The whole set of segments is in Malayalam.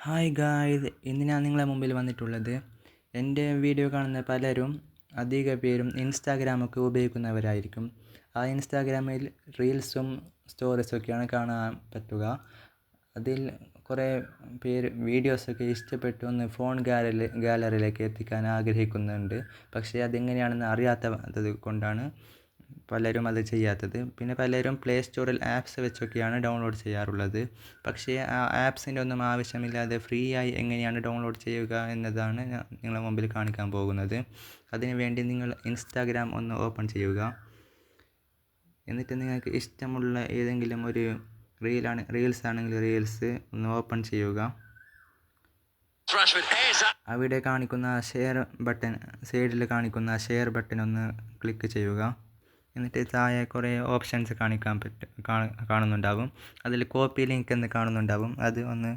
ഹായ് ഗായ്സ്, ഇന്ന് ഞാൻ നിങ്ങളെ മുമ്പിൽ വന്നിട്ടുള്ളത് എൻ്റെ വീഡിയോ കാണുന്ന പലരും അധിക പേരും ഇൻസ്റ്റാഗ്രാമൊക്കെ ഉപയോഗിക്കുന്നവരായിരിക്കും. ആ ഇൻസ്റ്റാഗ്രാമിൽ റീൽസും സ്റ്റോറീസൊക്കെയാണ് കാണാൻ പറ്റുക. അതിൽ കുറേ പേര് വീഡിയോസൊക്കെ ഇഷ്ടപ്പെട്ട് ഒന്ന് ഫോൺ ഗാലറിയിലേക്ക് എത്തിക്കാൻ ആഗ്രഹിക്കുന്നുണ്ട്. പക്ഷേ അതെങ്ങനെയാണെന്ന് അറിയാത്തത് കൊണ്ടാണ് പലരും അത് ചെയ്യാത്തത്. പിന്നെ പലരും പ്ലേ സ്റ്റോറിൽ ആപ്സ് വെച്ചൊക്കെയാണ് ഡൗൺലോഡ് ചെയ്യാറുള്ളത്. പക്ഷേ ആ ആപ്സിൻ്റെ ഒന്നും ആവശ്യമില്ലാതെ ഫ്രീ ആയി എങ്ങനെയാണ് ഡൗൺലോഡ് ചെയ്യുക എന്നതാണ് ഞാൻ നിങ്ങളുടെ മുമ്പിൽ കാണിക്കാൻ പോകുന്നത്. അതിനുവേണ്ടി നിങ്ങൾ ഇൻസ്റ്റാഗ്രാം ഒന്ന് ഓപ്പൺ ചെയ്യുക. എന്നിട്ട് നിങ്ങൾക്ക് ഇഷ്ടമുള്ള ഏതെങ്കിലും ഒരു റീൽസ് ആണെങ്കിൽ റീൽസ് ഒന്ന് ഓപ്പൺ ചെയ്യുക. അവിടെ കാണിക്കുന്ന ഷെയർ ബട്ടൺ, സൈഡിൽ കാണിക്കുന്ന ഷെയർ ബട്ടൺ ഒന്ന് ക്ലിക്ക് ചെയ്യുക. എന്നിട്ട് താഴെ കുറേ ഓപ്ഷൻസ് കാണുന്നുണ്ടാവും. അതിൽ കോപ്പി ലിങ്ക് എന്ന് കാണുന്നുണ്ടാവും. അത് ഒന്ന്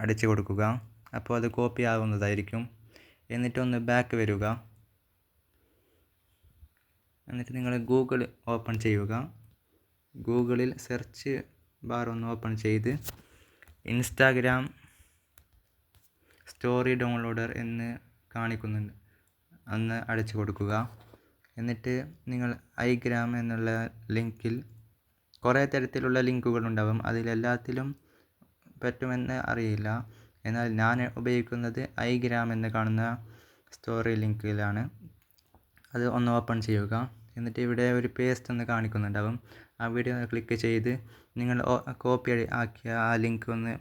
അടിച്ചു കൊടുക്കുക. അപ്പോൾ അത് കോപ്പി ആവുന്നതായിരിക്കും. എന്നിട്ടൊന്ന് ബാക്ക് വരിക. എന്നിട്ട് നിങ്ങൾ ഗൂഗിൾ ഓപ്പൺ ചെയ്യുക. ഗൂഗിളിൽ സെർച്ച് ബാർ ഒന്ന് ഓപ്പൺ ചെയ്ത് ഇൻസ്റ്റാഗ്രാം സ്റ്റോറി ഡൗൺലോഡർ എന്ന് കാണിക്കുന്നുണ്ട്, അന്ന് അടിച്ചു കൊടുക്കുക. എന്നിട്ട് നിങ്ങൾ ഐഗ്രാം എന്നുള്ള ലിങ്കിൽ കുറേ തരത്തിലുള്ള ലിങ്കുകളുണ്ടാവും. അതിലെല്ലാത്തിലും പറ്റുമെന്ന് അറിയില്ല. എന്നാൽ ഞാൻ ഉപയോഗിക്കുന്നത് ഐഗ്രാം എന്ന് കാണുന്ന സ്റ്റോറി ലിങ്കിലാണ്. അത് ഒന്ന് ഓപ്പൺ ചെയ്യുക. എന്നിട്ട് ഇവിടെ ഒരു പേസ്റ്റ് എന്ന് കാണിക്കുന്നുണ്ടാവും. ആ വീഡിയോ ക്ലിക്ക് ചെയ്ത് നിങ്ങൾ കോപ്പി ആക്കിയ ആ ലിങ്ക് ഒന്ന്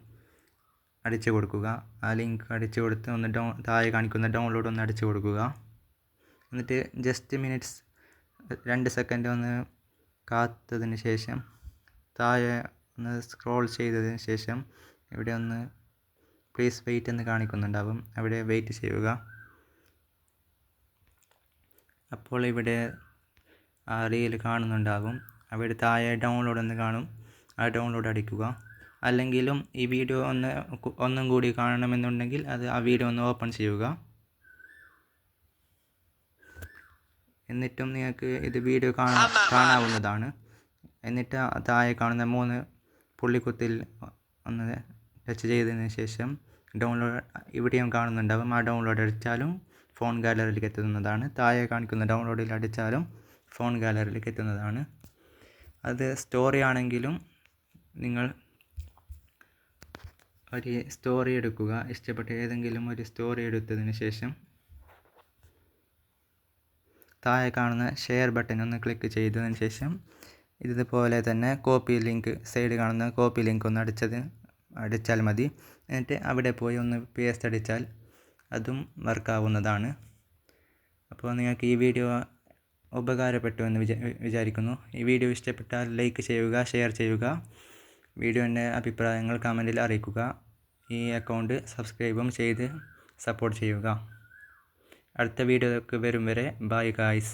അടിച്ചു കൊടുക്കുക. ആ ലിങ്ക് അടിച്ചു കൊടുത്ത് ഒന്ന് താഴെ കാണിക്കുന്ന ഡൗൺലോഡ് ഒന്ന് അടിച്ചു കൊടുക്കുക. എന്നിട്ട് ജസ്റ്റ് മിനിറ്റ്സ് 2 സെക്കൻഡ് ഒന്ന് കാത്തതിന് ശേഷം താഴെ ഒന്ന് സ്ക്രോൾ ചെയ്തതിന് ശേഷം ഇവിടെ ഒന്ന് പ്ലീസ് വെയിറ്റ് എന്ന് കാണിക്കുന്നുണ്ടാവും. അവിടെ വെയിറ്റ് ചെയ്യുക. അപ്പോൾ ഇവിടെ ആ റീൽ കാണുന്നുണ്ടാകും. അവിടെ താഴെ ഡൗൺലോഡ് എന്ന് കാണും. ആ ഡൗൺലോഡ് അടിക്കുക. അല്ലെങ്കിലും ഈ വീഡിയോ ഒന്നും കൂടി കാണണമെന്നുണ്ടെങ്കിൽ ആ വീഡിയോ ഒന്ന് ഓപ്പൺ ചെയ്യുക. എന്നിട്ടും നിങ്ങൾക്ക് ഇത് വീഡിയോ കാണാവുന്നതാണ്. എന്നിട്ട് താഴെ കാണുന്ന 3 പുള്ളിക്കുത്തിൽ ഒന്ന് ടച്ച് ചെയ്തതിന് ശേഷം ഡൗൺലോഡ് ഇവിടെയും കാണുന്നുണ്ടാവും. ആ ഡൗൺലോഡ് അടിച്ചാലും ഫോൺ ഗാലറിയിലേക്ക് എത്തുന്നതാണ്. താഴെ കാണിക്കുന്ന ഡൗൺലോഡിൽ അടിച്ചാലും ഫോൺ ഗാലറിയിലേക്ക് എത്തുന്നതാണ്. അത് സ്റ്റോറി ആണെങ്കിലും നിങ്ങൾ ഒരു സ്റ്റോറി എടുക്കുക. ഇഷ്ടപ്പെട്ട ഏതെങ്കിലും ഒരു സ്റ്റോറി എടുത്തതിന് ശേഷം താഴെ കാണുന്ന ഷെയർ ബട്ടൺ ഒന്ന് ക്ലിക്ക് ചെയ്തതിന് ശേഷം ഇതുപോലെ തന്നെ കോപ്പി ലിങ്ക്, സൈഡ് കാണുന്ന കോപ്പി ലിങ്ക് ഒന്ന് അടിച്ചാൽ മതി. എന്നിട്ട് അവിടെ പോയി ഒന്ന് പേസ്റ്റ് അടിച്ചാൽ അതും വർക്കാവുന്നതാണ്. അപ്പോൾ നിങ്ങൾക്ക് ഈ വീഡിയോ ഉപകാരപ്പെട്ടു എന്ന് വിചാരിക്കുന്നു. ഈ വീഡിയോ ഇഷ്ടപ്പെട്ടാൽ ലൈക്ക് ചെയ്യുക, ഷെയർ ചെയ്യുക. വീഡിയോൻ്റെ അഭിപ്രായങ്ങൾ കമൻറ്റിൽ അറിയിക്കുക. ഈ അക്കൗണ്ട് സബ്സ്ക്രൈബും ചെയ്ത് സപ്പോർട്ട് ചെയ്യുക. അടുത്ത വീഡിയോക്ക് വരും വരെ ബൈ ഗായ്സ്.